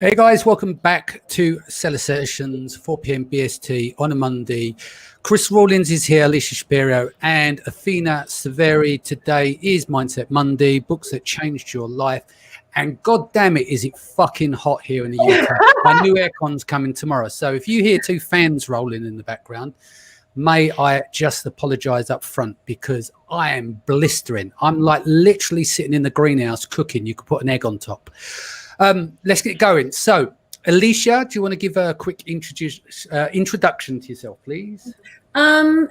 Hey guys, welcome back to Seller Sessions, 4 p.m. BST on a Monday. Chris Rawlings is here, Alycia Shapiro, and Athena Severi. Today is Mindset Monday, books that changed your life. And god damn it, is it fucking hot here in the UK. My new aircon's coming tomorrow. So if you hear two fans rolling in the background, may I just apologize up front because I am blistering. I'm like literally sitting in the greenhouse cooking. You could put an egg on top. Let's get going. So, Alycia, do you want to give a quick introduction to yourself, please?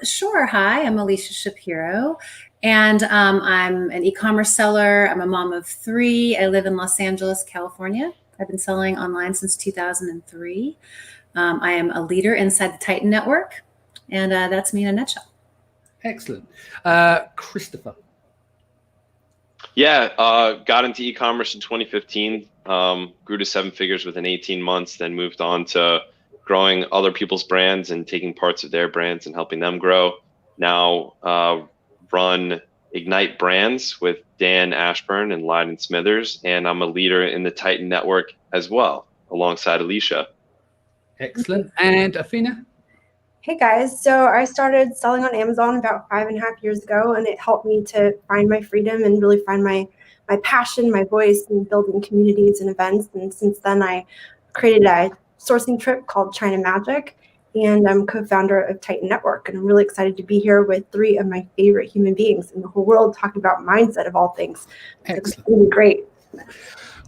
Sure. Hi, I'm Alycia Shapiro, and I'm an e-commerce seller. I'm a mom of 3. I live in Los Angeles, California. I've been selling online since 2003. I am a leader inside the Titan Network, and that's me in a nutshell. Excellent. Christopher. Yeah, got into e-commerce in 2015, grew to 7 figures within 18 months, then moved on to growing other people's brands and taking parts of their brands and helping them grow. Now run Ignite Brands with Dan Ashburn and Lyden Smithers, and I'm a leader in the Titan Network as well, alongside Alycia. Excellent. And Athena? Hey guys, so I started selling on Amazon about 5.5 years ago, and it helped me to find my freedom and really find my passion, my voice, and building communities and events. And since then, I created a sourcing trip called China Magic, and I'm co-founder of Titan Network. And I'm really excited to be here with 3 of my favorite human beings in the whole world, talking about mindset of all things. Excellent. It's really great.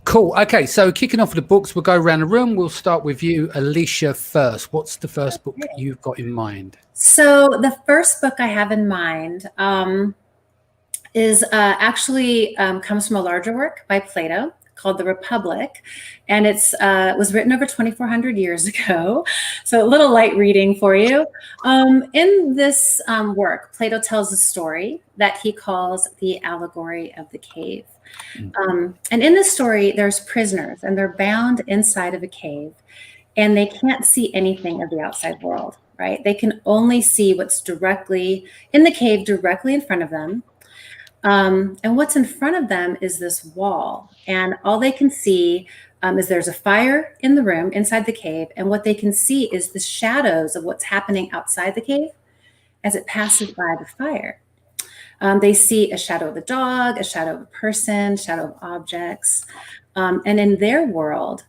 Cool. Okay, so kicking off with the books, we'll go around the room. We'll start with you, Alycia, first. What's the first book you've got in mind? So the first book I have in mind is actually comes from a larger work by Plato called The Republic, and it's was written over 2,400 years ago. So a little light reading for you. In this work, Plato tells a story that he calls the allegory of the cave. And in this story, there's prisoners, and they're bound inside of a cave, and they can't see anything of the outside world, right? They can only see what's directly in the cave, directly in front of them. And what's in front of them is this wall, and all they can see is there's a fire in the room inside the cave, and what they can see is the shadows of what's happening outside the cave as it passes by the fire. They see a shadow of a dog, a shadow of a person, shadow of objects. And in their world,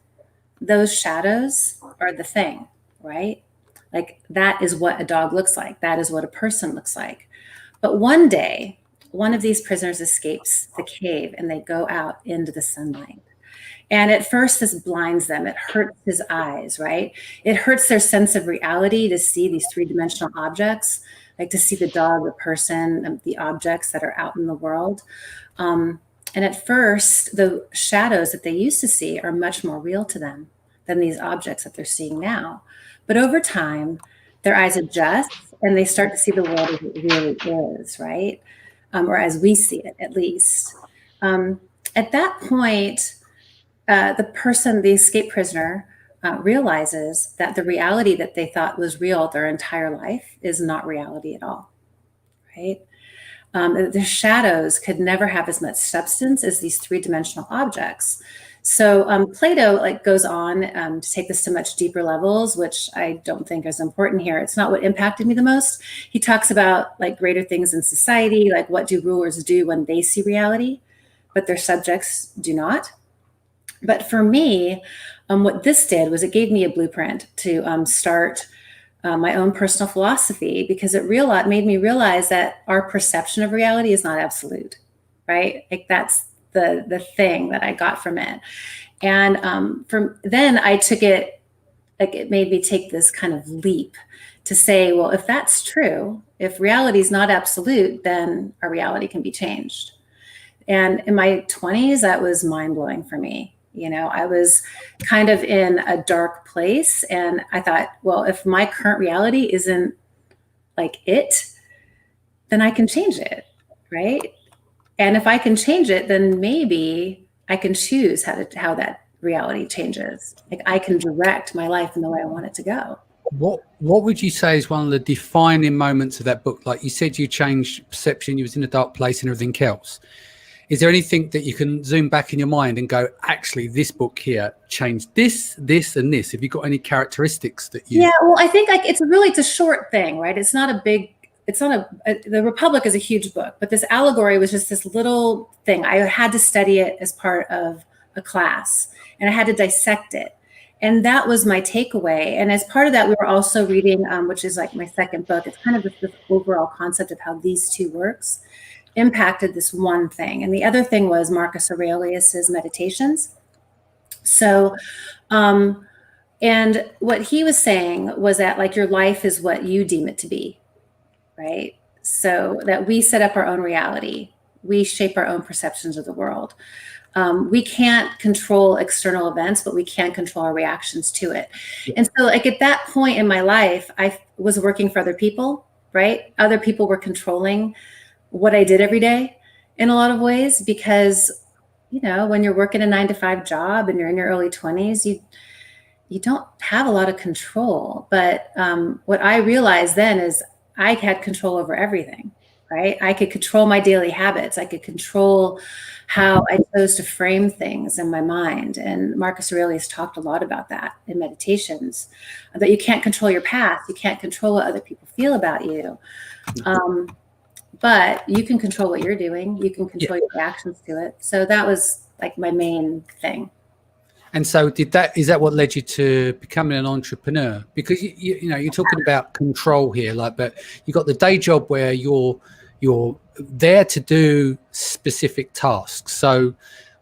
those shadows are the thing, right? Like that is what a dog looks like. That is what a person looks like. But one day, one of these prisoners escapes the cave and they go out into the sunlight. And at first this blinds them. It hurts his eyes, right? It hurts their sense of reality to see these 3-dimensional objects, like to see the dog, the person, the objects that are out in the world. And at first, the shadows that they used to see are much more real to them than these objects that they're seeing now. But over time, their eyes adjust and they start to see the world as it really is, right? Or as we see it, at least. At that point, the escaped prisoner, realizes that the reality that they thought was real their entire life is not reality at all, right? The shadows could never have as much substance as these 3-dimensional objects. So Plato goes on to take this to much deeper levels, which I don't think is important here. It's not what impacted me the most. He talks about greater things in society, like what do rulers do when they see reality, but their subjects do not. But for me, what this did was it gave me a blueprint to start my own personal philosophy, because it made me realize that our perception of reality is not absolute, right? Like that's the thing that I got from it. And from then I took it, it made me take this kind of leap to say, well, if that's true, if reality is not absolute, then our reality can be changed. And in my 20s, that was mind-blowing for me. You know, I was kind of in a dark place, and I thought, well, if my current reality isn't like it, then I can change it, right? And if I can change it, then maybe I can choose how that reality changes. Like I can direct my life in the way I want it to go. What would you say is one of the defining moments of that book? Like you said, you changed perception, you was in a dark place and everything else. is there anything that you can zoom back in your mind and go, actually, this book here changed this, this, and this? Have you got any characteristics that you? Yeah, well, I think it's a short thing, right? It's not a big. It's not The Republic is a huge book, but this allegory was just this little thing. I had to study it as part of a class, and I had to dissect it. And that was my takeaway. And as part of that, we were also reading, which is like my second book. It's kind of this overall concept of how these two works impacted this one thing. And the other thing was Marcus Aurelius's Meditations. So, and what he was saying was that like your life is what you deem it to be. Right? So that we set up our own reality. We shape our own perceptions of the world. We can't control external events, but we can control our reactions to it. Yeah. And so like at that point in my life, I was working for other people, right? Other people were controlling what I did every day in a lot of ways, because, you know, when you're working a 9-to-5 job and you're in your early 20s, you don't have a lot of control. But what I realized then is I had control over everything, right? I could control my daily habits. I could control how I chose to frame things in my mind. And Marcus Aurelius talked a lot about that in Meditations, that you can't control your past. You can't control what other people feel about you. But you can control what you're doing. You can control your reactions to it. So that was like my main thing. And so is that what led you to becoming an entrepreneur? Because you know, you're talking about control here, like, but you got the day job where you're there to do specific tasks. So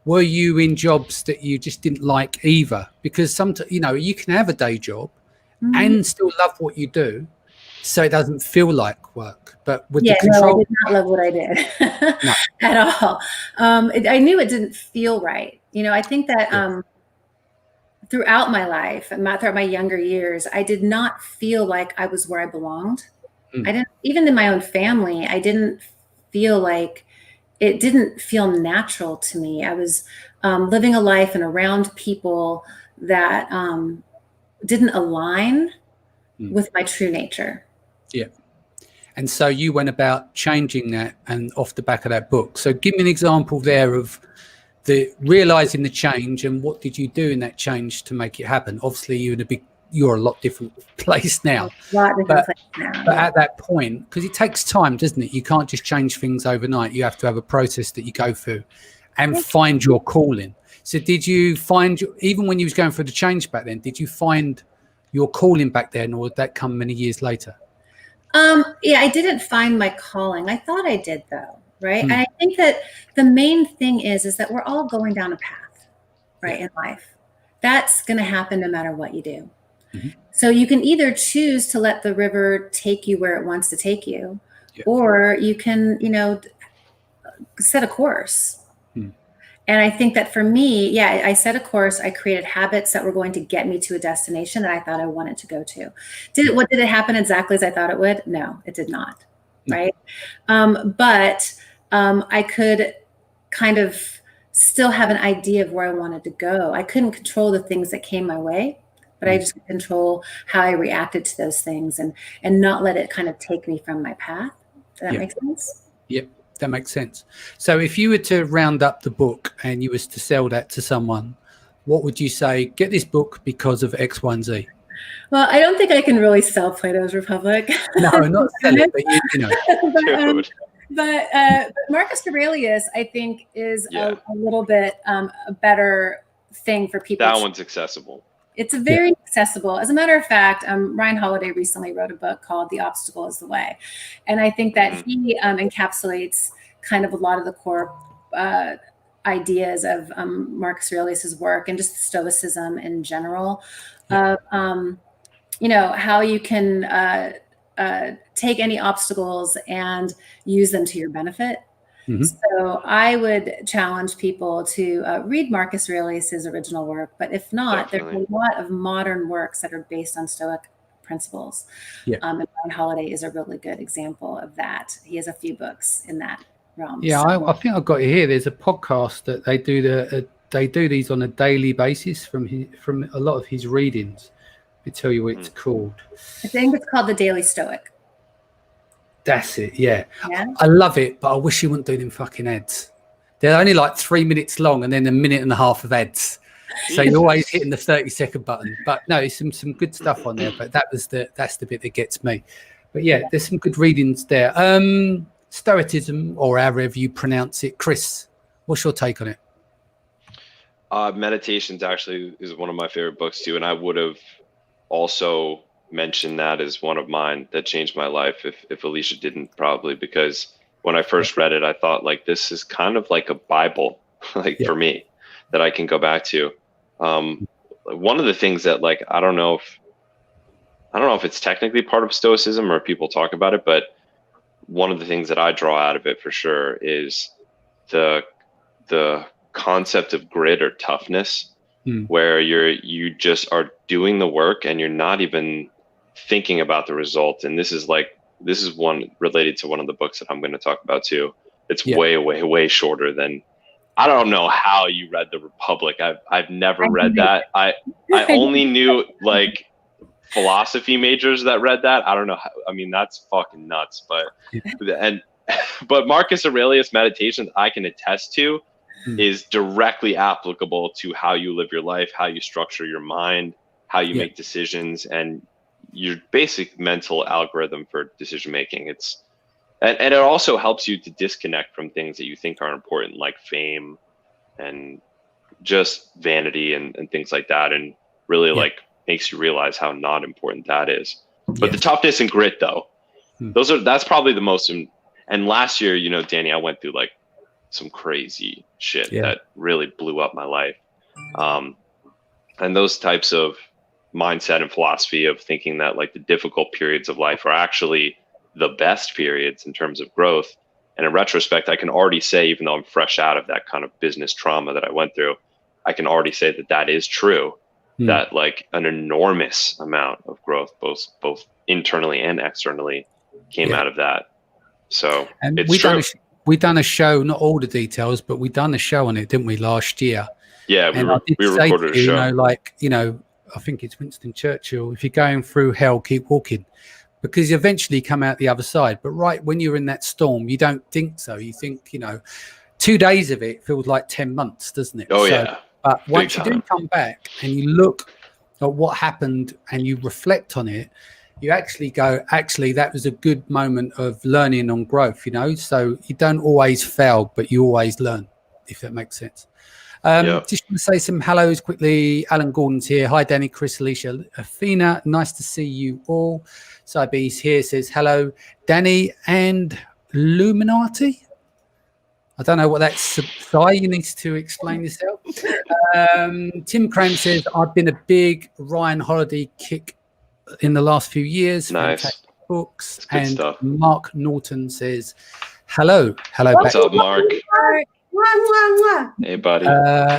were you in jobs that you just didn't like either? Because sometimes, you know, you can have a day job and still love what you do, so it doesn't feel like work. But with the control, no, I did not love what I did at all. I knew it didn't feel right. You know, I think that throughout my life, throughout my younger years, I did not feel like I was where I belonged. I didn't, even in my own family, I didn't feel like, it didn't feel natural to me. I was living a life and around people that didn't align with my true nature. Yeah. And so you went about changing that, and off the back of that book. So give me an example there of realizing the change, and what did you do in that change to make it happen? Obviously you're a lot different place now, but at that point, because it takes time, doesn't it? You can't just change things overnight. You have to have a process that you go through and find your calling. So did you find, even when you was going through the change back then, did you find your calling back then, or did that come many years later? Yeah, I didn't find my calling. I thought I did though. Right. And I think that the main thing is that we're all going down a path, right, in life. That's going to happen no matter what you do. So you can either choose to let the river take you where it wants to take you, or you can, you know, set a course. And I think that for me, I set a course. I created habits that were going to get me to a destination that I thought I wanted to go to. Did it happen exactly as I thought it would? No, it did not. Right. But I could kind of still have an idea of where I wanted to go. I couldn't control the things that came my way, but I just could control how I reacted to those things and not let it kind of take me from my path. Does that make sense? Yep, that makes sense. So if you were to round up the book and you was to sell that to someone, what would you say? Get this book because of X, Y, and Z. Well, I don't think I can really sell Plato's Republic. No, not sell it, but you know. But Marcus Aurelius, I think, is a little bit a better thing for people. That one's accessible. It's a very accessible. As a matter of fact, Ryan Holiday recently wrote a book called The Obstacle is the Way. And I think that he encapsulates kind of a lot of the core ideas of Marcus Aurelius's work and just Stoicism in general. You know, how you can take any obstacles and use them to your benefit. So I would challenge people to read Marcus Aurelius's original work, but if not, there's a lot of modern works that are based on Stoic principles. And Ryan Holiday is a really good example of that. He has a few books in that realm. Yeah, so. I think I've got it here. There's a podcast that they do these on a daily basis from a lot of his readings. Let me tell you what it's called. I think it's called The Daily Stoic. That's it. Yeah. I love it, but I wish he wouldn't do them fucking ads. they're only like 3 minutes long and then a minute and a half of ads. So you're always hitting the 30-second button. But no, it's some good stuff on there. But that's the bit that gets me. But yeah, there's some good readings there. Stoicism, or however you pronounce it. Chris, what's your take on it? Meditations actually is one of my favorite books too, and I would have also mentioned that as one of mine that changed my life if Alycia didn't, probably, because when I first read it, I thought, like, this is kind of like a Bible, like for me, that I can go back to. One of the things that, like, I don't know if it's technically part of Stoicism or people talk about it, but one of the things that I draw out of it for sure is the concept of grit or toughness, where you just are doing the work and you're not even thinking about the result. And this is one related to one of the books that I'm going to talk about too. It's way shorter than, I don't know how you read The Republic. I've never read that. I only knew like philosophy majors that read that. I don't know how, I mean, that's fucking nuts. But Marcus Aurelius' Meditations, I can attest to, is directly applicable to how you live your life, how you structure your mind, how you make decisions, and your basic mental algorithm for decision making. And it also helps you to disconnect from things that you think are important, like fame and just vanity and things like that, and really like makes you realize how not important that is. But the toughness and grit, though, that's probably the most. And last year, you know, Danny, I went through like some crazy shit that really blew up my life. And those types of mindset and philosophy of thinking that like the difficult periods of life are actually the best periods in terms of growth. And in retrospect, I can already say, even though I'm fresh out of that kind of business trauma that I went through, I can already say that that is true, that like an enormous amount of growth, both internally and externally, came out of that. So and it's true. We done a show, not all the details, but we done a show on it, didn't we, last year? Yeah, we recorded a show. You know, like, you know, I think it's Winston Churchill, if you're going through hell, keep walking, because you eventually come out the other side. But right when you're in that storm, you don't think so. You think, you know, 2 days of it feels like 10 months, doesn't it? Oh, yeah. But once you do come back and you look at what happened and you reflect on it, you actually go, actually, that was a good moment of learning and growth, you know? So you don't always fail, but you always learn, if that makes sense. Just want to say some hellos quickly. Alan Gordon's here. Hi, Danny, Chris, Alycia, Athena. Nice to see you all. Cybe's here, says hello. Danny and Illuminati. I don't know what that's. Cy, you need to explain yourself. Tim Cram says, I've been a big Ryan Holiday kick in the last few years. Nice. Fantastic books. Good And stuff. Mark Norton says, hello. What's up, Mark? Hey, buddy.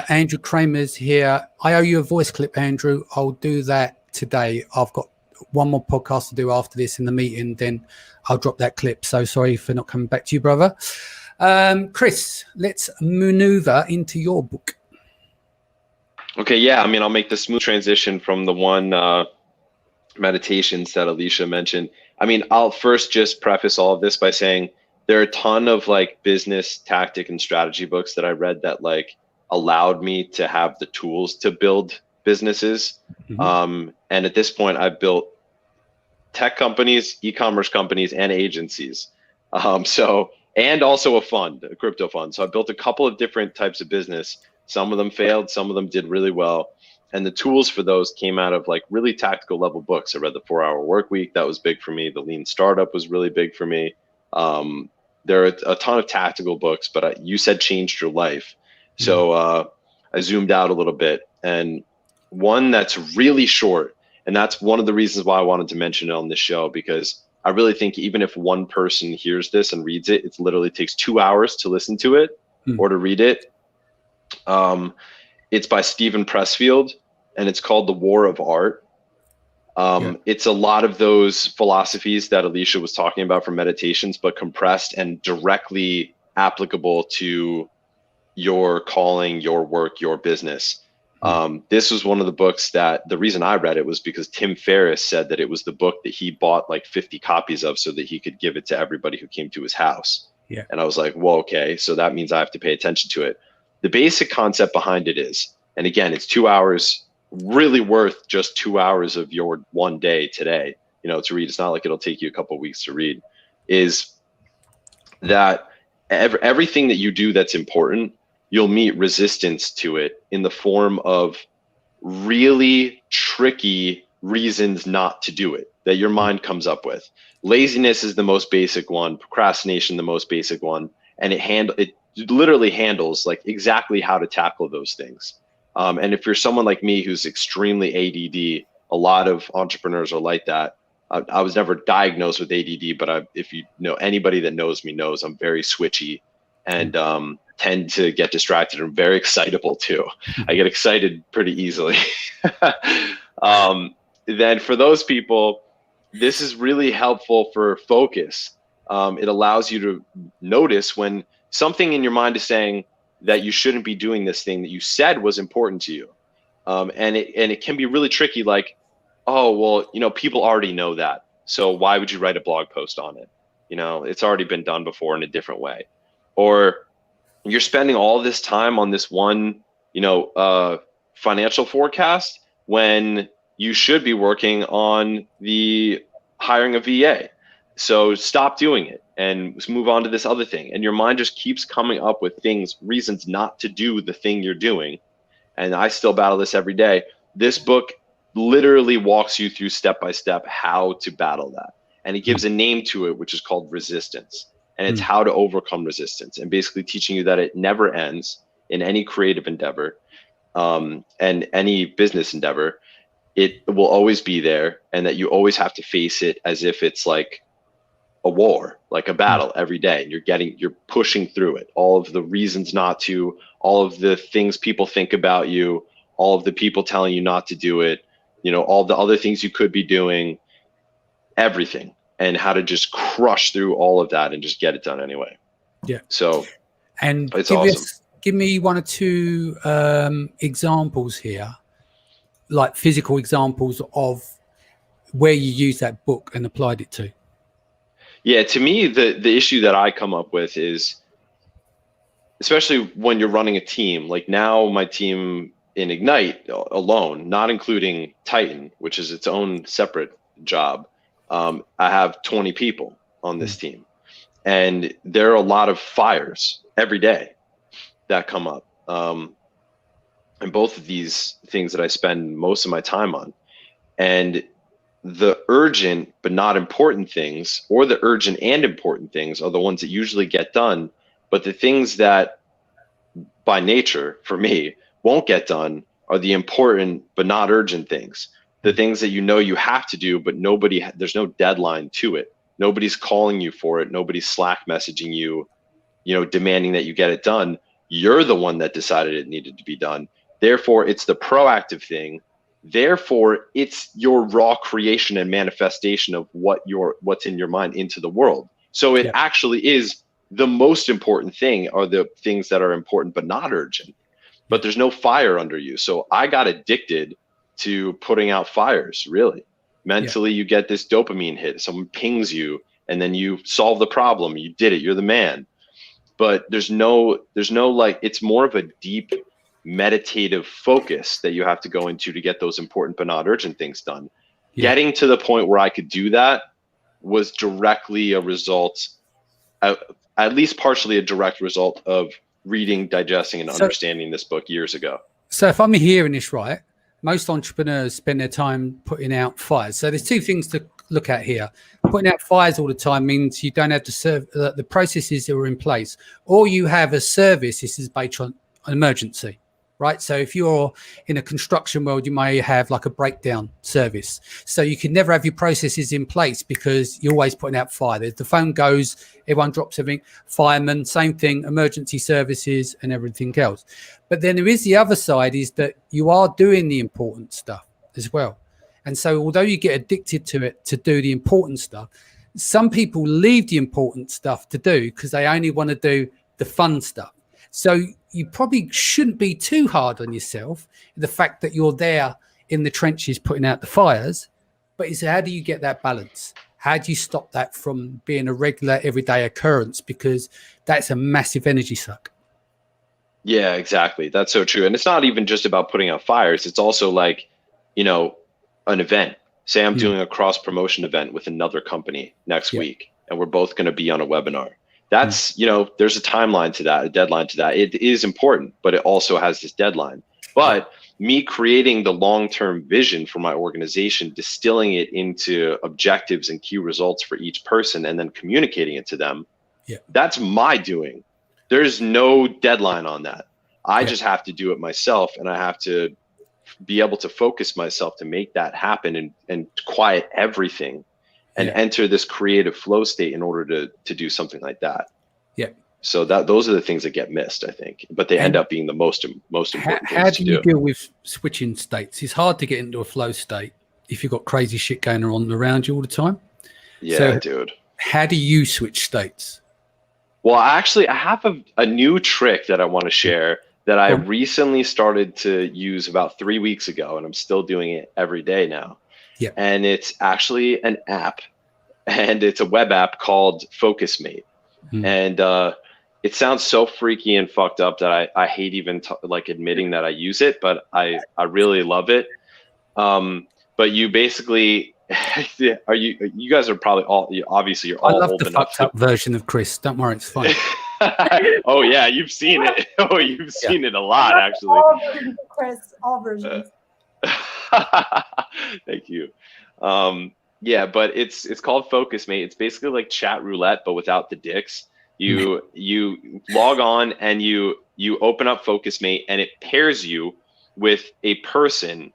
Andrew Kramer's here. I owe you a voice clip, Andrew. I'll do that today. I've got one more podcast to do after this in the meeting, then I'll drop that clip. So sorry for not coming back to you, brother. Chris, let's maneuver into your book. Okay, yeah. I mean, I'll make the smooth transition from the one meditations that Alycia mentioned. I mean, I'll first just preface all of this by saying there are a ton of like business tactic and strategy books that I read that like allowed me to have the tools to build businesses. And at this point, I've built tech companies, e-commerce companies, and agencies. And also a crypto fund. So I built a couple of different types of business. Some of them failed, some of them did really well. And the tools for those came out of like really tactical level books. I read the 4-Hour Work Week. That was big for me. The Lean Startup was really big for me. There are a ton of tactical books, but you said changed your life. So I zoomed out a little bit, and one that's really short. And that's one of the reasons why I wanted to mention it on this show, because I really think even if one person hears this and reads it, it literally takes 2 hours to listen to it or to read it. It's by Stephen Pressfield, and it's called The War of Art. It's a lot of those philosophies that Alycia was talking about from meditations, but compressed and directly applicable to your calling, your work, your business. This was one of the books that the reason I read it was because Tim Ferriss said that it was the book that he bought like 50 copies of so that he could give it to everybody who came to his house. Yeah. And I was like, well, okay, so that means I have to pay attention to it. The basic concept behind it is, and again, it's 2 hours, really worth just 2 hours of your one day today, to read. It's not like it'll take you a couple of weeks to read, is that everything that you do that's important, you'll meet resistance to it in the form of really tricky reasons not to do it that your mind comes up with. Laziness is the most basic one, procrastination the most basic one, and it literally handles like exactly how to tackle those things. And if you're someone like me who's extremely ADD, a lot of entrepreneurs are like that. I was never diagnosed with ADD, but if you know anybody that knows me knows I'm very switchy and tend to get distracted. I'm very excitable too. I get excited pretty easily. Then for those people, this is really helpful for focus. It allows you to notice when something in your mind is saying that you shouldn't be doing this thing that you said was important to you. And it can be really tricky, like, oh, well, people already know that. So why would you write a blog post on it? It's already been done before in a different way. Or you're spending all this time on this one, financial forecast when you should be working on the hiring a VA. So stop doing it and move on to this other thing. And your mind just keeps coming up with reasons not to do the thing you're doing. And I still battle this every day. This book literally walks you through step by step how to battle that. And it gives a name to it, which is called resistance. And it's how to overcome resistance, and basically teaching you that it never ends in any creative endeavor and any business endeavor. It will always be there, and that you always have to face it as if it's like a war, like a battle every day. And you're pushing through it. All of the reasons not to, all of the things people think about you, all of the people telling you not to do it, all the other things you could be doing, everything, and how to just crush through all of that and just get it done anyway. Yeah. So, and it's awesome. Give me one or two examples here, like physical examples of where you use that book and applied it to. Yeah, to me, the issue that I come up with is, especially when you're running a team, like now my team in Ignite alone, not including Titan, which is its own separate job, I have 20 people on this team. And there are a lot of fires every day that come up. And both of these things that I spend most of my time on. And the urgent but not important things, or the urgent and important things, are the ones that usually get done. But the things that by nature, for me, won't get done are the important but not urgent things. The things that you have to do, but there's no deadline to it. Nobody's calling you for it. Nobody's Slack messaging you, demanding that you get it done. You're the one that decided it needed to be done. Therefore, it's the proactive thing. Therefore, it's your raw creation and manifestation of what's in your mind into the world. So it actually is the most important thing, are the things that are important but not urgent. But there's no fire under you. So I got addicted to putting out fires, really. Mentally, you get this dopamine hit. Someone pings you, and then you solve the problem. You did it. You're the man. But there's no like, it's more of a deep meditative focus that you have to go into to get those important but not urgent things done. Getting to the point where I could do that was directly a result, at least partially a direct result of reading, digesting, and understanding this book years ago. So if I'm hearing this right, most entrepreneurs spend their time putting out fires. So there's two things to look at here. Putting out fires all the time means you don't have to serve the processes that are in place, or you have a service. This is based on an emergency, right? So if you're in a construction world, you may have like a breakdown service. So you can never have your processes in place because you're always putting out fire. The phone goes, everyone drops everything. Firemen, same thing, emergency services and everything else. But then there is the other side, is that you are doing the important stuff as well. And so although you get addicted to it to do the important stuff, some people leave the important stuff to do because they only want to do the fun stuff. So you probably shouldn't be too hard on yourself, the fact that you're there in the trenches putting out the fires. But it's how do you get that balance? How do you stop that from being a regular everyday occurrence? Because that's a massive energy suck. Yeah, exactly. That's so true. And it's not even just about putting out fires. It's also like, you know, an event. Say I'm doing a cross promotion event with another company next week, and we're both going to be on a webinar. That's, you know, there's a timeline to that, a deadline to that. It is important, but it also has this deadline. But me creating the long-term vision for my organization, distilling it into objectives and key results for each person, and then communicating it to them, that's my doing. There's no deadline on that. I just have to do it myself, and I have to be able to focus myself to make that happen and quiet everything and enter this creative flow state in order to do something like that. Yeah. So those are the things that get missed, I think, but they end up being the most important how things do you deal with switching states? It's hard to get into a flow state if you've got crazy shit going on around you all the time. Yeah, so, dude. How do you switch states? Well, actually, I have a new trick that I want to share that I recently started to use about 3 weeks ago, and I'm still doing it every day now. Yeah. And it's actually an app, and it's a web app called FocusMate. And it sounds so freaky and fucked up that I hate even like admitting that I use it, but I really love it. But you basically, you guys are probably all, obviously you're all old enough. I love the fucked up version of Chris. Don't worry, it's fine. Oh yeah, you've seen it. Oh, you've seen it a lot, actually. All versions, Chris. All versions. Thank you. Yeah, but it's called FocusMate. It's basically like chat roulette, but without the dicks. You log on and you open up FocusMate, and it pairs you with a person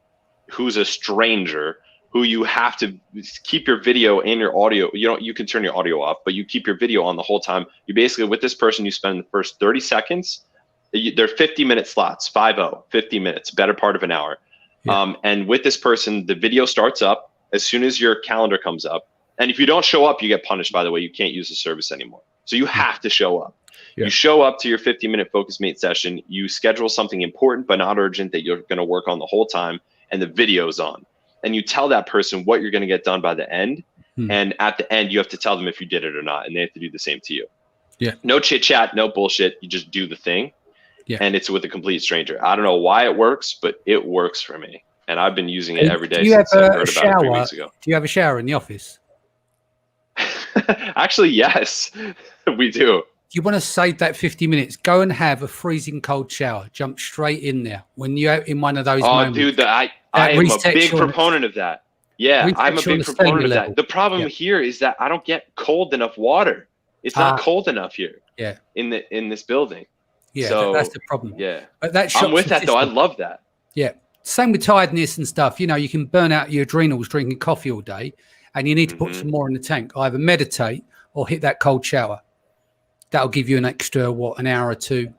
who's a stranger who you have to keep your video and your audio. You can turn your audio off, but you keep your video on the whole time. You basically, with this person, you spend the first 30 seconds. They're 50-minute slots, 50 minutes, better part of an hour. Yeah. And with this person, the video starts up as soon as your calendar comes up. And if you don't show up, you get punished, by the way. You can't use the service anymore. So you have to show up. Yeah. You show up to your 50-minute FocusMate session. You schedule something important but not urgent that you're going to work on the whole time, and the video's on. And you tell that person what you're going to get done by the end. And at the end, you have to tell them if you did it or not, and they have to do the same to you. Yeah. No chit chat, no bullshit. You just do the thing. Yeah. And it's with a complete stranger. I don't know why it works, but it works for me. And I've been using it every day since I heard about it 3 weeks ago. Do you have a shower in the office? Actually, yes, we do. You want to save that 50 minutes, go and have a freezing cold shower. Jump straight in there when you're in one of those moments. Dude, I am a big proponent of that. Yeah, I'm a big proponent of that. The problem here is that I don't get cold enough water. It's not cold enough here. Yeah. In this building. Yeah, so, that's the problem. Yeah. But that I'm with that, though. I love that. Yeah. Same with tiredness and stuff. You know, you can burn out your adrenals drinking coffee all day, and you need to put some more in the tank. Either meditate or hit that cold shower. That'll give you an extra, an hour or two,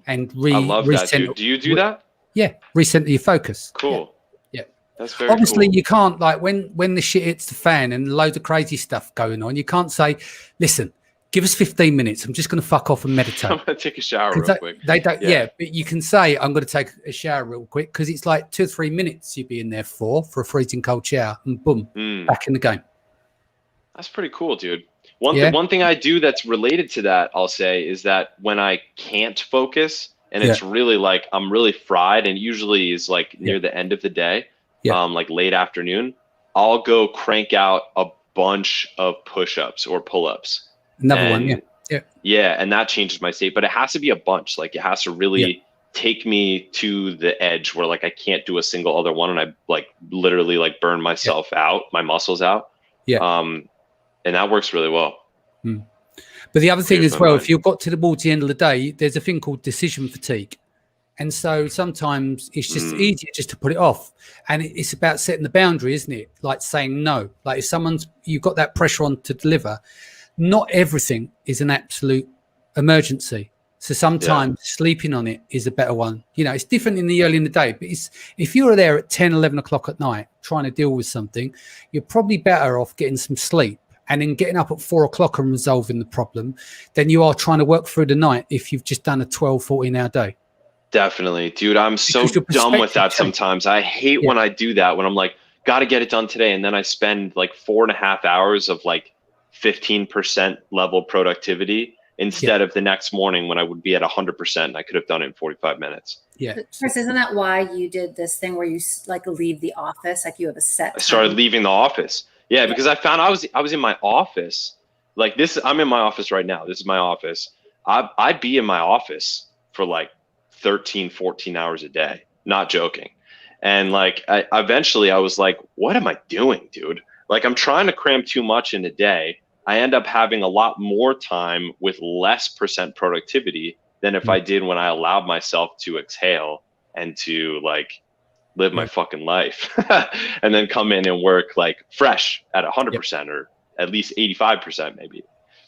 and I love that, dude. Do you do that? Yeah, recenter your focus. Cool. Yeah. That's very Obviously, cool. You can't, like, when the shit hits the fan and loads of crazy stuff going on, you can't say, listen, give us 15 minutes. I'm just going to fuck off and meditate. I'm going to take a shower real quick. They don't, but you can say, I'm going to take a shower real quick, because it's like 2 or 3 minutes you'd be in there for a freezing cold shower, and boom, back in the game. That's pretty cool, dude. One thing I do that's related to that, I'll say, is that when I can't focus and it's really like I'm really fried, and usually is like near the end of the day, like late afternoon, I'll go crank out a bunch of push-ups or pull-ups. Another one, yeah, and that changes my state, but it has to be a bunch. Like, it has to really take me to the edge where like I can't do a single other one, and I like literally like burn myself out, my muscles out. And that works really well. But the other thing as well, if you've got towards the end of the day, there's a thing called decision fatigue. And so sometimes it's just easier just to put it off. And it's about setting the boundary, isn't it? Like saying no. Like if you've got that pressure on to deliver, not everything is an absolute emergency. So sometimes sleeping on it is a better one. You know, it's different in the day, but if you're there at 10, 11 o'clock at night trying to deal with something, you're probably better off getting some sleep and then getting up at 4 o'clock and resolving the problem than you are trying to work through the night if you've just done a 12, 14-hour day. Definitely. Dude, I'm so dumb with that sometimes. I hate when I do that, when I'm like, got to get it done today. And then I spend like 4.5 hours of like 15% level productivity instead of the next morning when I would be at 100% and I could have done it in 45 minutes. Yeah. Chris, isn't that why you did this thing where you like leave the office? Like you have a set time? I started leaving the office. Yeah, because I found I was in my office. Like this, I'm in my office right now. This is my office. I'd be in my office for like 13, 14 hours a day. Not joking. And like, eventually I was like, what am I doing, dude? Like I'm trying to cram too much in a day. I end up having a lot more time with less percent productivity than if I did when I allowed myself to exhale and to like live my fucking life and then come in and work like fresh at 100% or at least 85% maybe.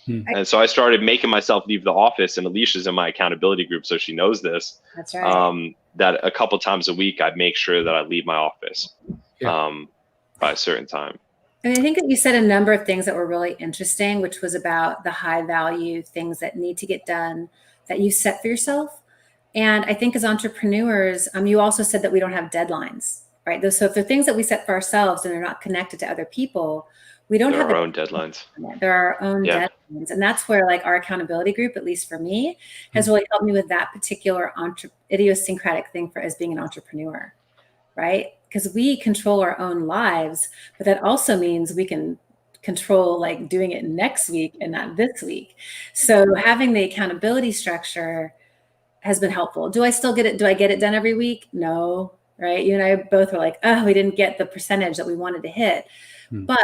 And so I started making myself leave the office, and Alicia's in my accountability group, so she knows this. That's right. That a couple times a week, I'd make sure that I leave my office by a certain time. I think that you said a number of things that were really interesting, which was about the high value things that need to get done that you set for yourself. And I think as entrepreneurs, you also said that we don't have deadlines, right? So if they're things that we set for ourselves and they're not connected to other people, we don't have our own deadlines. There are our own deadlines. And that's where like our accountability group, at least for me, has really helped me with that particular idiosyncratic thing for as being an entrepreneur, right? Because we control our own lives, but that also means we can control like doing it next week and not this week. So having the accountability structure has been helpful. Do I still get it? Do I get it done every week? No, right? You and I both were like, oh, we didn't get the percentage that we wanted to hit. But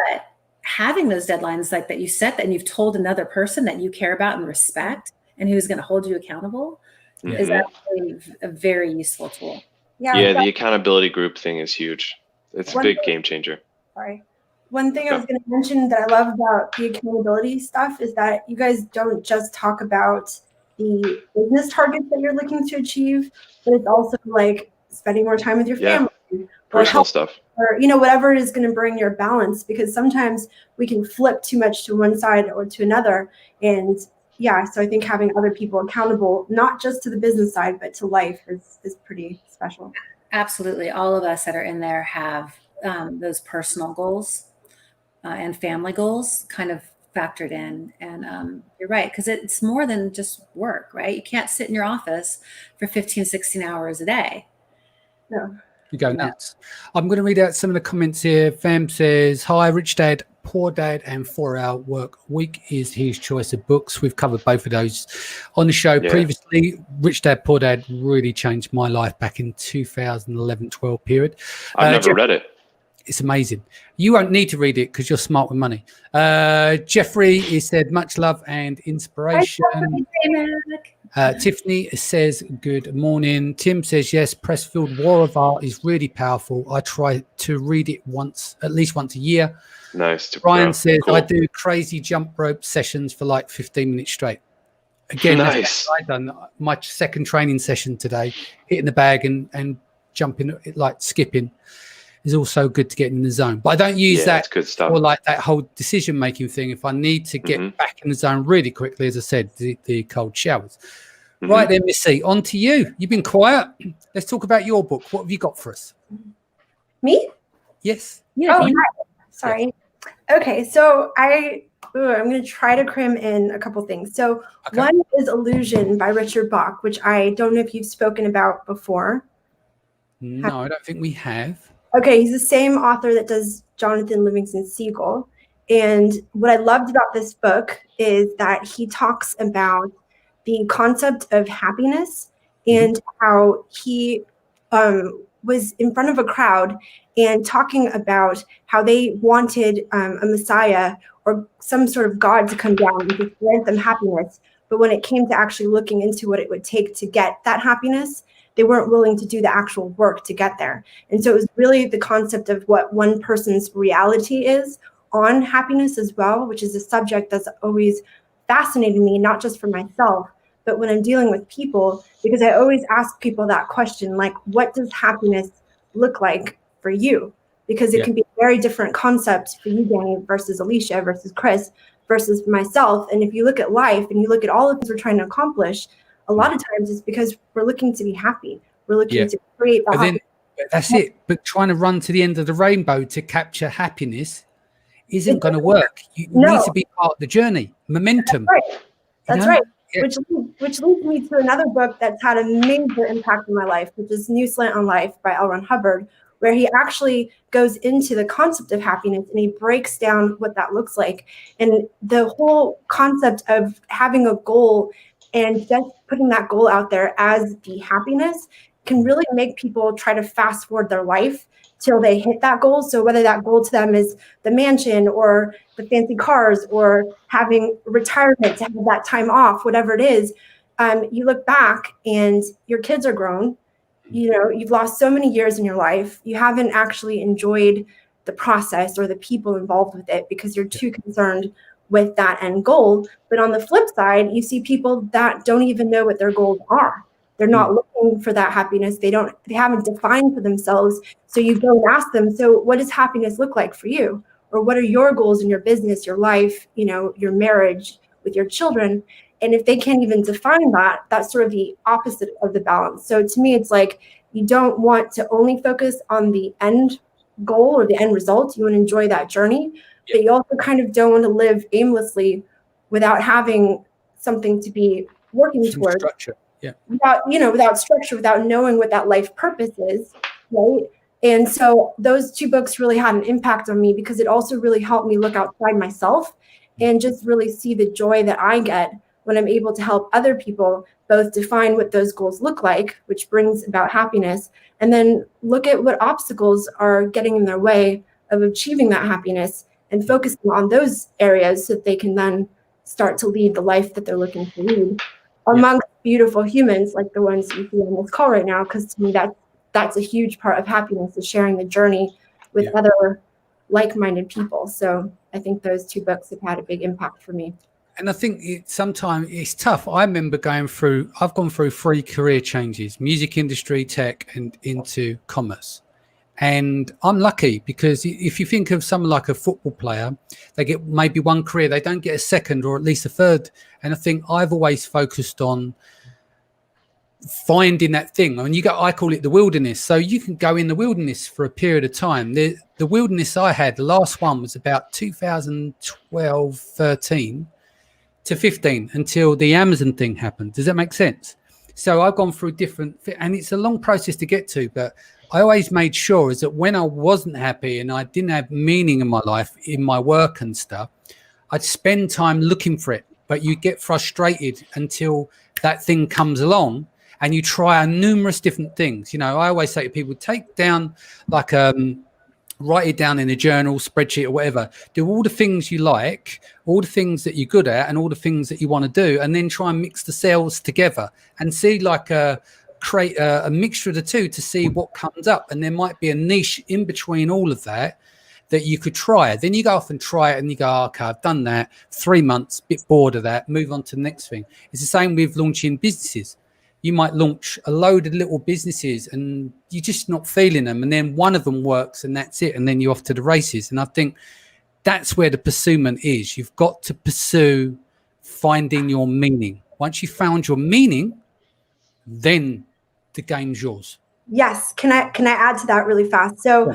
having those deadlines like that you set that and you've told another person that you care about and respect and who's going to hold you accountable is actually a very useful tool. Yeah, the accountability group thing is huge. It's a big game changer. Sorry. One thing I was going to mention that I love about the accountability stuff is that you guys don't just talk about the business targets that you're looking to achieve, but it's also like spending more time with your family. Personal stuff. Or, whatever is going to bring your balance, because sometimes we can flip too much to one side or to another. And so I think having other people accountable, not just to the business side, but to life is pretty special. Absolutely. All of us that are in there have those personal goals and family goals kind of factored in. And you're right, because it's more than just work, right? You can't sit in your office for 15, 16 hours a day. No. You go nuts. I'm going to read out some of the comments here. Fam says, hi, Rich Dad, Poor Dad, and 4-Hour Work Week is his choice of books. We've covered both of those on the show previously. Rich Dad, Poor Dad really changed my life back in 2011-12 period. I've never read it. It's amazing. You won't need to read it because you're smart with money. Jeffrey, he said, much love and inspiration. Tiffany says, good morning. Tim says, yes, Pressfield War of Art is really powerful. I try to read it at least once a year. Nice. Brian says, cool. I do crazy jump rope sessions for like 15 minutes straight. Again, nice. I've done my second training session today, hitting the bag and jumping, like skipping. Is also good to get in the zone, but I don't use that for like that whole decision making thing. If I need to get back in the zone really quickly, as I said, the cold showers. Right then, Missy, on to you. You've been quiet. Let's talk about your book. What have you got for us? Me? Yes. Yeah. Oh, sorry. Okay, so I'm going to try to cram in a couple things. So one is Illusion by Richard Bach, which I don't know if you've spoken about before. No, I don't think we have. Okay, he's the same author that does Jonathan Livingston Seagull. And what I loved about this book is that he talks about the concept of happiness and how he was in front of a crowd and talking about how they wanted a Messiah or some sort of God to come down and to grant them happiness. But when it came to actually looking into what it would take to get that happiness, they weren't willing to do the actual work to get there. And so it was really the concept of what one person's reality is on happiness as well, which is a subject that's always fascinated me, not just for myself, but when I'm dealing with people, because I always ask people that question, like, what does happiness look like for you? Because it can be a very different concept for you, Danny, versus Alycia, versus Chris, versus myself. And if you look at life and you look at all the things we're trying to accomplish, a lot of times it's because we're looking to be happy. We're looking to create that. But that's it. But trying to run to the end of the rainbow to capture happiness isn't going to work. You need to be part of the journey. Momentum. That's right. Yeah. Which leads me to another book that's had a major impact on my life, which is New Slant on Life by L. Ron Hubbard, where he actually goes into the concept of happiness and he breaks down what that looks like. And the whole concept of having a goal and just putting that goal out there as the happiness can really make people try to fast forward their life till they hit that goal. So whether that goal to them is the mansion or the fancy cars or having retirement to have that time off, whatever it is, you look back and your kids are grown. You know, you've lost so many years in your life. You haven't actually enjoyed the process or the people involved with it because you're too concerned with that end goal. But on the flip side, you see people that don't even know what their goals are. They're not looking for that happiness. They haven't defined for themselves. So you go and ask them, so what does happiness look like for you? Or what are your goals in your business, your life, you know, your marriage with your children? And if they can't even define that, that's sort of the opposite of the balance. So to me, it's like, you don't want to only focus on the end goal or the end result. You want to enjoy that journey, but you also kind of don't want to live aimlessly without having something to be working towards. Structure. Yeah. Without structure, without knowing what that life purpose is, right? And so those two books really had an impact on me because it also really helped me look outside myself and just really see the joy that I get when I'm able to help other people both define what those goals look like, which brings about happiness, and then look at what obstacles are getting in their way of achieving that happiness and focusing on those areas so that they can then start to lead the life that they're looking to lead amongst beautiful humans like the ones you see on this call right now. Because to me, that's a huge part of happiness, is sharing the journey with other like-minded people. So I think those two books have had a big impact for me. And I think sometimes it's tough. I remember I've gone through 3 career changes: music industry, tech, and into commerce. And I'm lucky because if you think of someone like a football player, they get maybe one career, they don't get a second or at least a third. And I think I've always focused on finding that thing. I call it the wilderness. So you can go in the wilderness for a period of time. The wilderness I had, the last one was about 2012, 13 to 15 until the Amazon thing happened. Does that make sense? So I've gone through and it's a long process to get to, but I always made sure is that when I wasn't happy and I didn't have meaning in my life, in my work and stuff, I'd spend time looking for it. But you get frustrated until that thing comes along and you try numerous different things. You know, I always say to people, take down write it down in a journal, spreadsheet or whatever. Do all the things you like, all the things that you're good at and all the things that you want to do, and then try and mix the cells together and see create a mixture of the two to see what comes up. And there might be a niche in between all of that you could try. Then you go off and try it and you go, okay, I've done that. 3 months, bit bored of that, move on to the next thing. It's the same with launching businesses. You might launch a load of little businesses and you're just not feeling them. And then one of them works and that's it. And then you're off to the races. And I think that's where the pursuit is. You've got to pursue finding your meaning. Once you found your meaning, then the game's yours. Yes. Can I add to that really fast? So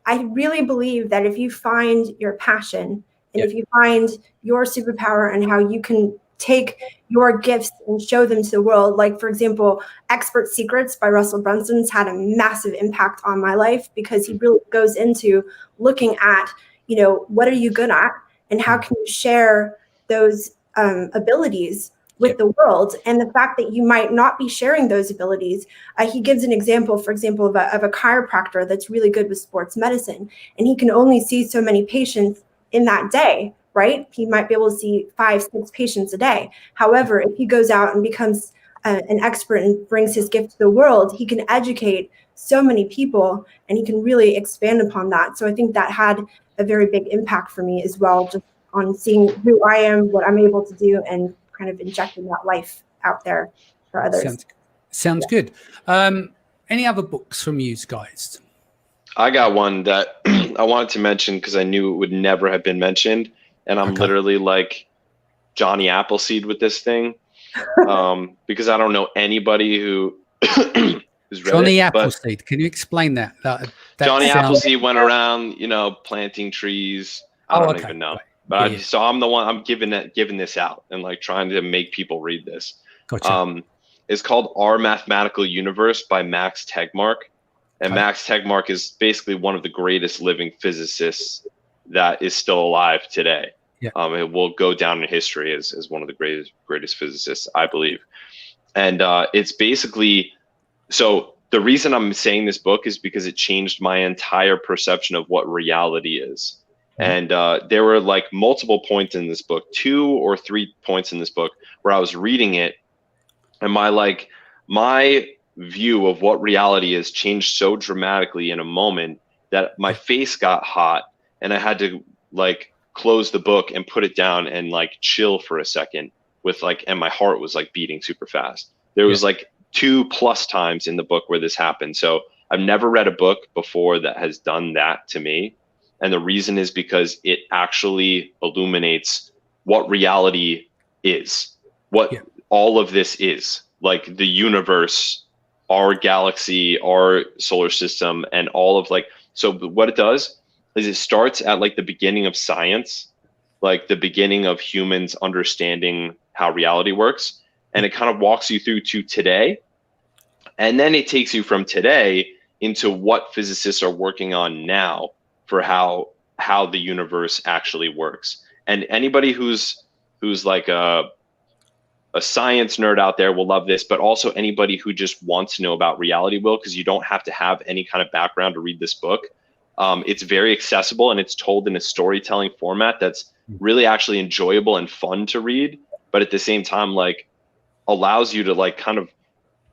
I really believe that if you find your passion and if you find your superpower and how you can take your gifts and show them to the world, like for example, Expert Secrets by Russell Brunson's had a massive impact on my life because he really goes into looking at, what are you good at and how can you share those abilities with the world, and the fact that you might not be sharing those abilities. He gives an example, for example, of a chiropractor that's really good with sports medicine, and he can only see so many patients in that day, right? He might be able to see 5-6 patients a day. However, if he goes out and becomes an expert and brings his gift to the world, he can educate so many people and he can really expand upon that. So I think that had a very big impact for me as well, just on seeing who I am, what I'm able to do, and kind of injecting that life out there for others. Sounds good. Any other books from you guys? I got one that I wanted to mention because I knew it would never have been mentioned. And I'm literally like Johnny Appleseed with this thing because I don't know anybody who who's read Johnny it. But Appleseed. Can you explain that? That Johnny sounds- Appleseed went around, you know, planting trees. I don't even know. Right. But Yeah. so I'm the one, I'm giving this out and like trying to make people read this. Gotcha. It's called Our Mathematical Universe by Max Tegmark. And Okay. Max Tegmark is basically one of the greatest living physicists that is still alive today. Yeah. It will go down in history as one of the greatest physicists, I believe. And it's basically, so the reason I'm saying this book is because it changed my entire perception of what reality is. And there were like multiple points in this book, 2 or 3 points in this book where I was reading it, and my view of what reality is changed so dramatically in a moment that my face got hot, and I had to like close the book and put it down and like chill for a second with like, and my heart was like beating super fast. There was like 2+ times in the book where this happened. So I've never read a book before that has done that to me. And the reason is because it actually illuminates what reality is, what all of this is, like the universe, our galaxy, our solar system, and all of like, so what it does is it starts at like the beginning of science, like the beginning of humans understanding how reality works. And it kind of walks you through to today. And then it takes you from today into what physicists are working on now for how the universe actually works. And anybody who's like a science nerd out there will love this, but also anybody who just wants to know about reality will, because you don't have to have any kind of background to read this book. It's very accessible, and it's told in a storytelling format that's really actually enjoyable and fun to read, but at the same time, like allows you to like kind of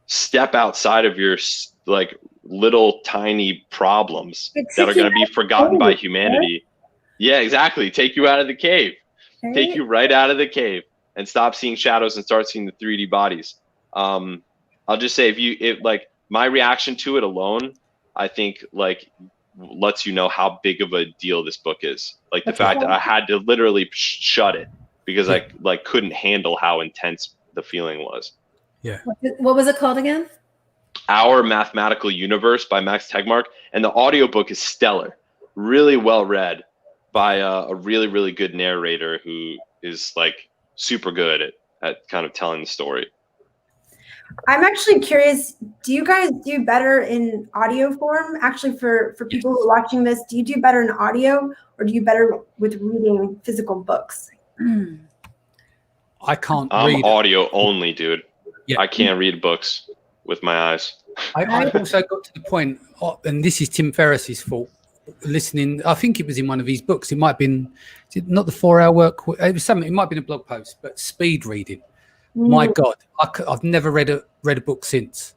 step outside of your like little tiny problems that are going to be forgotten by humanity. Yeah, exactly. Take you out of the cave. Right? Take you right out of the cave and stop seeing shadows and start seeing the 3D bodies. I'll just say if like my reaction to it alone, I think like lets you know how big of a deal this book is. Like the fact that I had to literally shut it because I like couldn't handle how intense the feeling was. Yeah. What was it called again? Our Mathematical Universe by Max Tegmark, and the audiobook is stellar, really well read by a really, really good narrator who is like super good at kind of telling the story. I'm actually curious, do you guys do better in audio form? Actually, for people who are watching this, do you do better in audio, or do you better with reading physical books? I can't I'm read audio only, dude. Yeah. I can't read books with my eyes. I've also got to the point, and this is Tim Ferriss's fault, listening, I think it was in one of his books, it might have been, not the 4-hour work, it was something, it might have been a blog post, but speed reading. My God, I've never read a book since,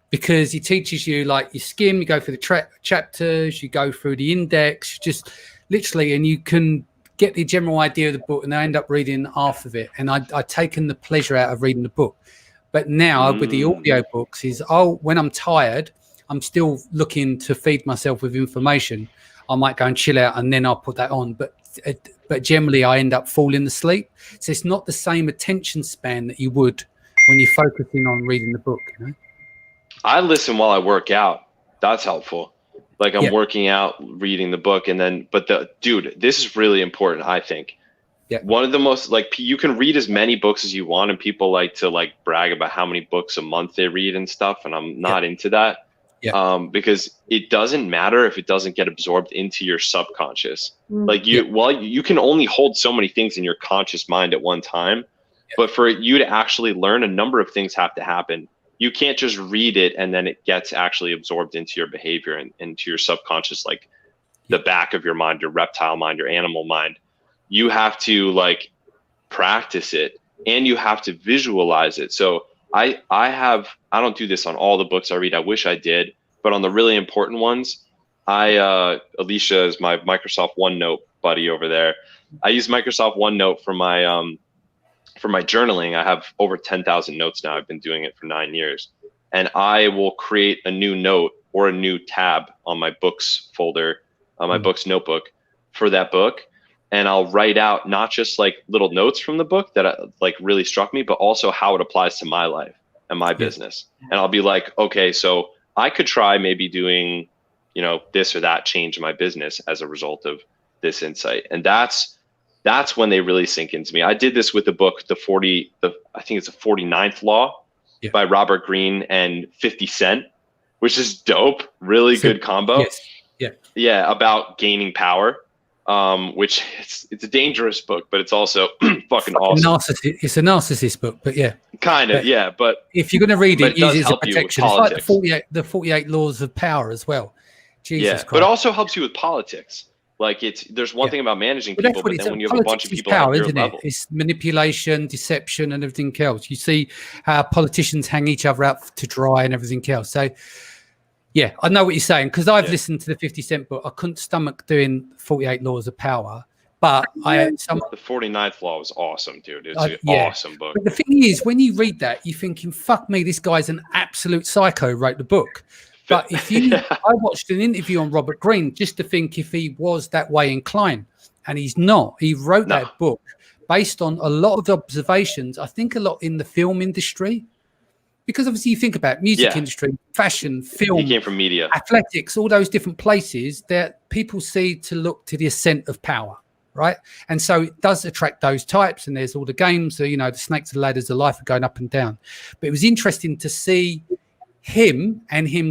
because he teaches you, like, you skim, you go through the chapters, you go through the index, just literally, and you can get the general idea of the book, and I end up reading half of it, and I've taken the pleasure out of reading the book. But now with the audio books is, when I'm tired, I'm still looking to feed myself with information. I might go and chill out and then I'll put that on. But generally I end up falling asleep. So it's not the same attention span that you would when you're focusing on reading the book. You know? I listen while I work out. That's helpful. Like I'm working out, reading the book, and then, dude, this is really important, I think. Yeah. One of the most, like, you can read as many books as you want, and people like to like brag about how many books a month they read and stuff, and I'm not into that. Because it doesn't matter if it doesn't get absorbed into your subconscious. Like you can only hold so many things in your conscious mind at one time, but for you to actually learn, a number of things have to happen. You can't just read it and then it gets actually absorbed into your behavior and into your subconscious, like the back of your mind, your reptile mind, your animal mind. You have to like practice it, and you have to visualize it. So I don't do this on all the books I read. I wish I did, but on the really important ones, Alycia is my Microsoft OneNote buddy over there. I use Microsoft OneNote for my journaling. I have over 10,000 notes now. I've been doing it for 9 years, and I will create a new note or a new tab on my books folder, on my books notebook for that book. And I'll write out not just like little notes from the book that like really struck me, but also how it applies to my life and my business. And I'll be like, okay, so I could try maybe doing, this or that change in my business as a result of this insight. And that's when they really sink into me. I did this with the book, I think it's the 49th Law by Robert Greene and 50 Cent, which is dope. Really good combo. Yes. Yeah. Yeah. About gaining power. Which it's a dangerous book, but it's also fucking awesome. It's a narcissist book, but yeah. Kind of, yeah. But if you're going to read it, use it as a protection. It's like the 48 laws of power as well. Jesus Christ. But it also helps you with politics. Like there's one thing about managing people, but then when you have a bunch of people at your level. It's manipulation, deception, and everything else. You see how politicians hang each other out to dry and everything else. So, yeah, I know what you're saying, because I've listened to the 50 Cent book. I couldn't stomach doing 48 Laws of Power, but the 49th Law was awesome, dude. It's an awesome book. But the thing is, when you read that, you're thinking, fuck me, this guy's an absolute psycho, wrote the book. But if you, I watched an interview on Robert Greene just to think if he was that way inclined, and he's not. He wrote that book based on a lot of observations, I think a lot in the film industry, because obviously you think about music industry, fashion, film, he came from media, athletics, all those different places that people see to look to the ascent of power, right? And so it does attract those types, and there's all the games, the snakes and ladders of life are going up and down. But it was interesting to see him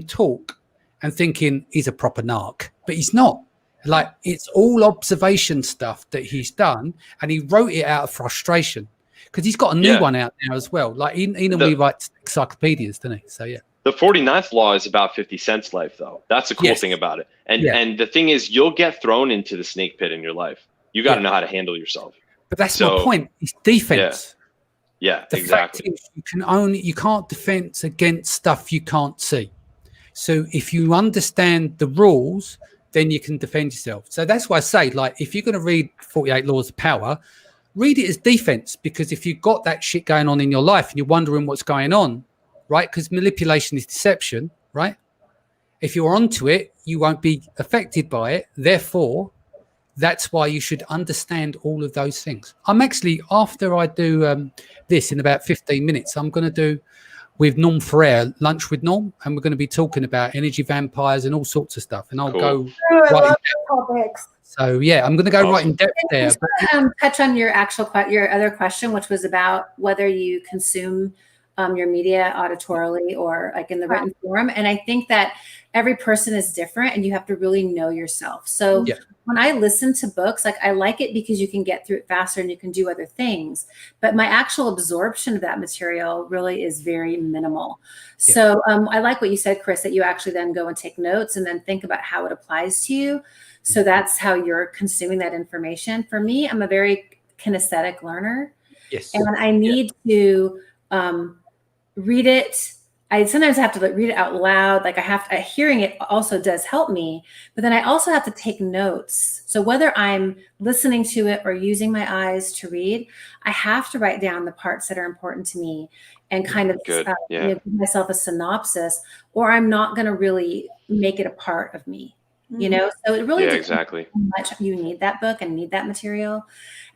talk and thinking he's a proper narc, but he's not. Like, it's all observation stuff that he's done, and he wrote it out of frustration, because he's got a new one out now as well. Like he normally writes encyclopedias, doesn't he? So the 49th Law is about 50 Cent's life, though. That's the cool thing about it. And the thing is, you'll get thrown into the snake pit in your life. You got to know how to handle yourself. But that's my point. It's defense. Yeah, the exactly. fact is you can't defend against stuff you can't see. So if you understand the rules, then you can defend yourself. So that's why I say, like, if you're going to read 48 Laws of Power, read it as defense, because if you've got that shit going on in your life and you're wondering what's going on, right? Because manipulation is deception, right? If you're onto it, you won't be affected by it. Therefore, that's why you should understand all of those things. I'm actually, after I do this in about 15 minutes, I'm going to do with Norm Ferrer, Lunch with Norm, and we're going to be talking about energy vampires and all sorts of stuff. And I'll go right in depth. So yeah, I'm going to go right in depth there. Touch on your other question, which was about whether you consume your media auditorily or like in the written form. And I think that every person is different, and you have to really know yourself. So when I listen to books, like, I like it because you can get through it faster and you can do other things, but my actual absorption of that material really is very minimal. So I like what you said, Chris, that you actually then go and take notes and then think about how it applies to you. So that's how you're consuming that information. For me, I'm a very kinesthetic learner. Yes. And I need to read it. I sometimes have to read it out loud. Like, hearing it also does help me, but then I also have to take notes. So whether I'm listening to it or using my eyes to read, I have to write down the parts that are important to me and kind of give myself a synopsis, or I'm not going to really make it a part of me. So it really depends exactly how much you need that book and need that material,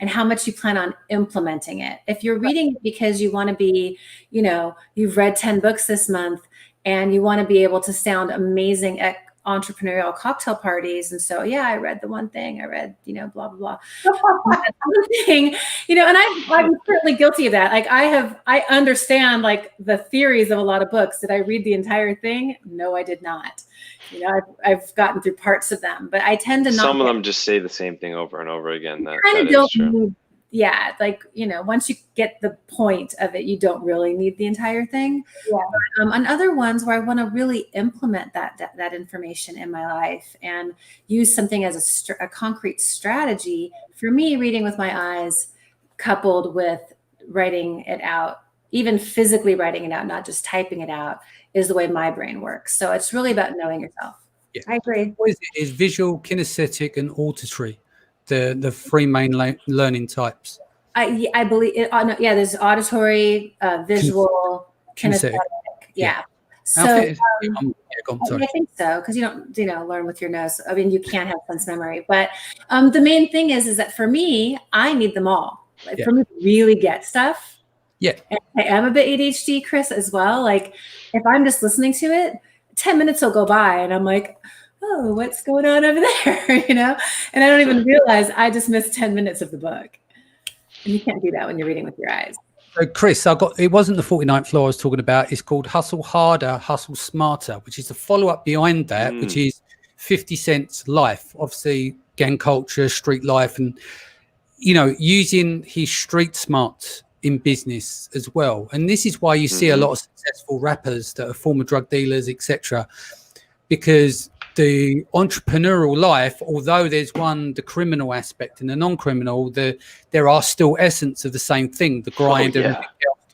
and how much you plan on implementing it. If you're reading it because you want to be, you've read 10 books this month and you want to be able to sound amazing at entrepreneurial cocktail parties, and so I read the one thing I read, blah blah blah. Thing, and I'm certainly guilty of that. Like, I understand like the theories of a lot of books. Did I read the entire thing? No, I did not. I've gotten through parts of them, but I tend to not. Some of them just say the same thing over and over again. That don't is true. Once you get the point of it, you don't really need the entire thing. On other ones where I want to really implement that information in my life and use something as a concrete strategy, for me, reading with my eyes coupled with writing it out, even physically writing it out, not just typing it out, is the way my brain works. So it's really about knowing yourself. Yeah. I agree. What is it? Is visual, kinesthetic, and auditory the three main learning types? I believe it. There's auditory, visual, kinesthetic. So sorry. I think so, because you don't learn with your nose. I mean, you can't have sense memory, but the main thing is that for me, I need them all. For me to really get stuff. Yeah, and I am a bit ADHD, Chris, as well. Like, if I'm just listening to it, 10 minutes will go by and I'm like, oh, what's going on over there? And I don't even realize I just missed 10 minutes of the book. And you can't do that when you're reading with your eyes. So Chris, it wasn't the 49th law I was talking about. It's called Hustle Harder, Hustle Smarter, which is the follow-up behind that, which is 50 Cent's life, obviously gang culture, street life, and, using his street smarts in business as well. And this is why you see a lot of successful rappers that are former drug dealers, etc., because the entrepreneurial life, although there's the criminal aspect and the non-criminal, there are still essence of the same thing, the grind and the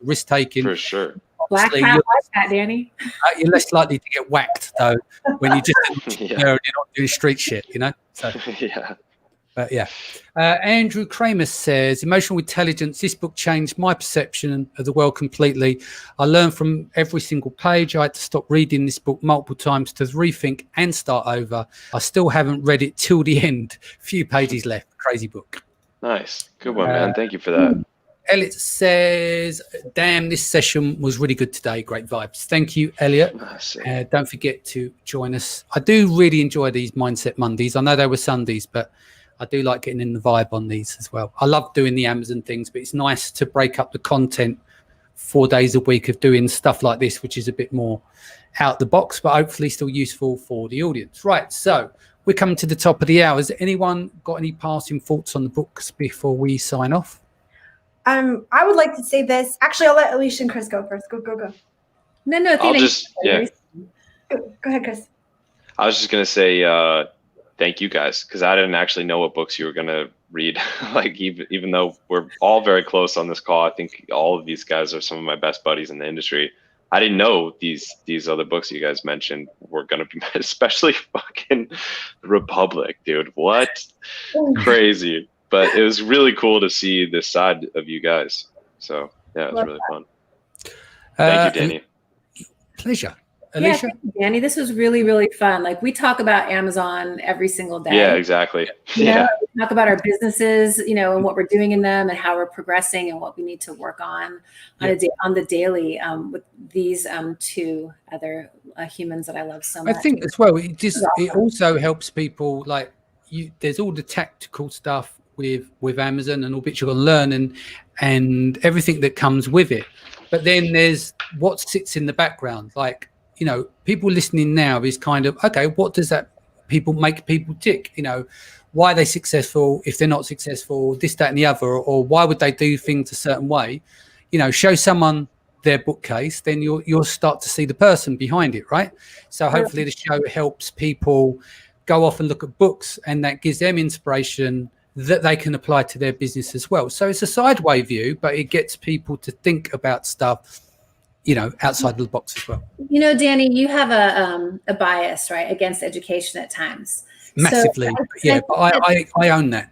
risk taking. For sure. Black hat, white hat, Danny. You're less likely to get whacked though when you just you're not doing street shit, So yeah. But yeah. Andrew Kramer says, emotional intelligence, this book changed my perception of the world completely. I learned from every single page. I had to stop reading this book multiple times to rethink and start over. I still haven't read it till the end. Few pages left. Crazy book. Nice. Good one, man. Thank you for that. Elliot says, damn, this session was really good today. Great vibes. Thank you, Elliot. Don't forget to join us. I do really enjoy these Mindset Mondays. I know they were Sundays, but I do like getting in the vibe on these as well. I love doing the Amazon things, but it's nice to break up the content 4 days a week of doing stuff like this, which is a bit more out the box, but hopefully still useful for the audience. Right, so we're coming to the top of the hour. Has anyone got any passing thoughts on the books before we sign off? I would like to say this. Actually, I'll let Alycia and Chris go first. Go. No, I'll just, Go ahead, Chris. I was just going to say thank you guys, because I didn't actually know what books you were going to read. Like, even though we're all very close on this call, I think all of these guys are some of my best buddies in the industry. I didn't know these other books you guys mentioned were going to be, especially fucking Republic, dude. What? Crazy. But it was really cool to see this side of you guys. So yeah, it was really fun. Thank you, Danny. Pleasure. Yeah, Alycia? thank you, Danny. This was really, really fun. Like, we talk about Amazon every single day. Yeah, exactly. We talk about our businesses, and what we're doing in them and how we're progressing and what we need to work on on the daily with these two other humans that I love so much. I think as well, it also helps people, like, there's all the tactical stuff with Amazon and all bits you're going to learn and everything that comes with it. But then there's what sits in the background. Like, people listening now is kind of, okay, what does that make people tick? Why are they successful? If they're not successful, this, that, and the other, or why would they do things a certain way? Show someone their bookcase, then you'll start to see the person behind it, right? So hopefully the show helps people go off and look at books, and that gives them inspiration that they can apply to their business as well. So it's a sideway view, but it gets people to think about stuff, outside the box as well. Danny, you have a bias, right, against education at times. Massively, but I own that.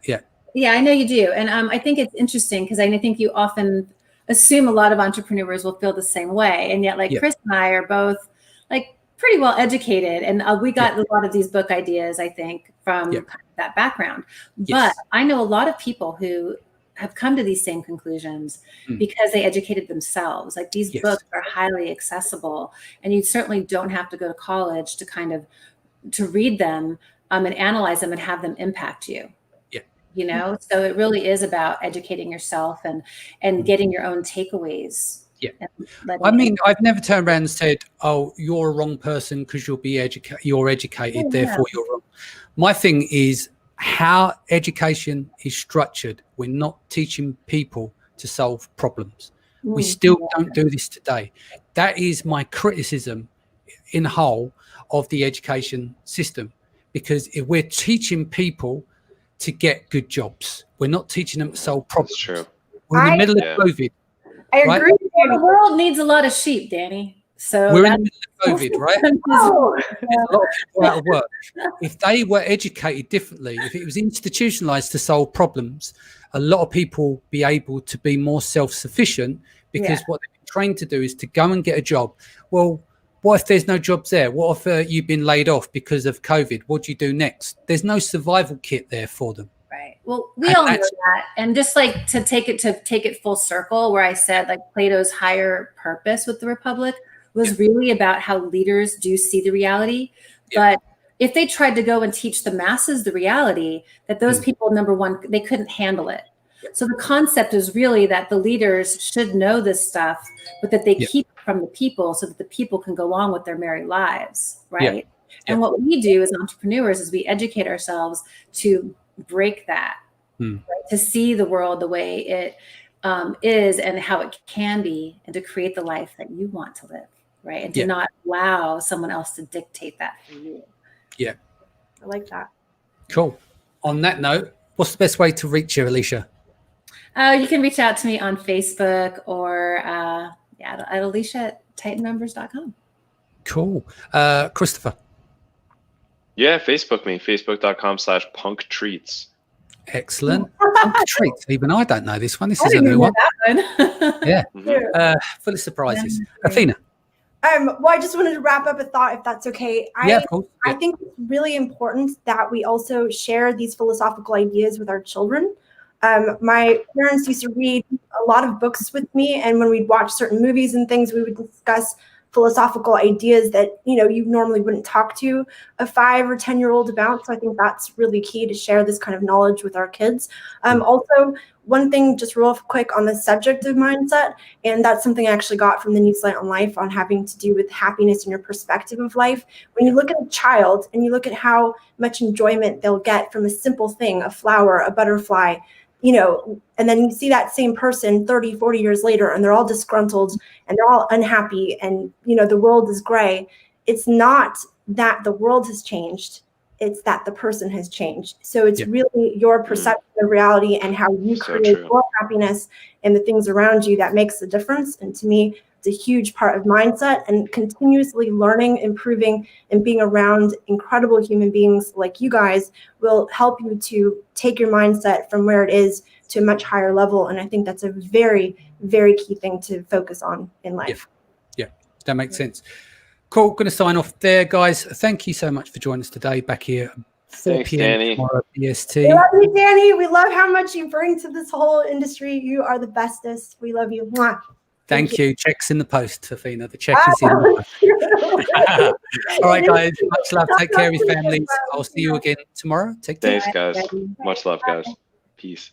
Yeah, I know you do, and I think it's interesting because I think you often assume a lot of entrepreneurs will feel the same way, and yet, like, Chris and I are both like pretty well educated, and we got a lot of these book ideas, I think, from kind of that background. But I know a lot of people who have come to these same conclusions because they educated themselves. Like, these books are highly accessible, and you certainly don't have to go to college to read them and analyze them and have them impact you. So it really is about educating yourself and getting your own takeaways. I mean, I've never turned around and said, oh, you're a wrong person because you're educated, therefore you're wrong. My thing is how education is structured. We're not teaching people to solve problems. We still don't do this today. That is my criticism in whole of the education system, because if we're teaching people to get good jobs, we're not teaching them to solve problems. That's true. We're in the middle of COVID. I agree. Right? The world needs a lot of sheep, Danny. So we're in the middle of COVID, right? There's a lot of people out of work. If they were educated differently, if it was institutionalized to solve problems, a lot of people be able to be more self-sufficient, because what they've been trained to do is to go and get a job. Well, what if there's no jobs there? What if you've been laid off because of COVID? What do you do next? There's no survival kit there for them. Right. Well, we all know that. And just like to take it full circle, where I said, like, Plato's higher purpose with the Republic was really about how leaders do see the reality. But if they tried to go and teach the masses the reality, that those people, number one, they couldn't handle it. So the concept is really that the leaders should know this stuff, but that they keep it from the people so that the people can go on with their merry lives, right? And what we do as entrepreneurs is we educate ourselves to break that, right? To see the world the way it is and how it can be, and to create the life that you want to live, right? And to not allow someone else to dictate that for you. Yeah. I like that. Cool. On that note, what's the best way to reach you, Alycia? You can reach out to me on Facebook or at Alycia@titanmembers.com. Cool. Christopher? Yeah, Facebook me, facebook.com/punktreats. Excellent. Punk treats. Even I don't know this one. This is a new one. Yeah. Full of surprises. Athena? Well, I just wanted to wrap up a thought, if that's okay. Of course. I think it's really important that we also share these philosophical ideas with our children. My parents used to read a lot of books with me, and when we'd watch certain movies and things, we would discuss philosophical ideas that, you know, you normally wouldn't talk to a 5 or 10-year-old about. So I think that's really key, to share this kind of knowledge with our kids. Also, one thing just real quick on the subject of mindset, and that's something I actually got from the New Slant on Life on having to do with happiness and your perspective of life. When you look at a child and you look at how much enjoyment they'll get from a simple thing, a flower, a butterfly, you know, and then you see that same person 30, 40 years later, and they're all disgruntled and they're all unhappy, and, you know, the world is gray. It's not that the world has changed. It's that the person has changed. So it's really your perception of reality and how you create your happiness and the things around you that makes the difference. And to me, it's a huge part of mindset, and continuously learning, improving, and being around incredible human beings like you guys will help you to take your mindset from where it is to a much higher level. And I think that's a very, very key thing to focus on in life. Yeah, that makes sense. Cool. Going to sign off there, guys. Thank you so much for joining us today back here, 4 p.m. tomorrow BST. We love you, Danny. We love how much you bring to this whole industry. You are the bestest. We love you. Mwah. Thank you. Check's in the post, Athena. The check is in the post. All right, guys. Much love. Take care of your families. I'll see you again tomorrow. Take care. Thanks, guys. Much love, guys. Peace.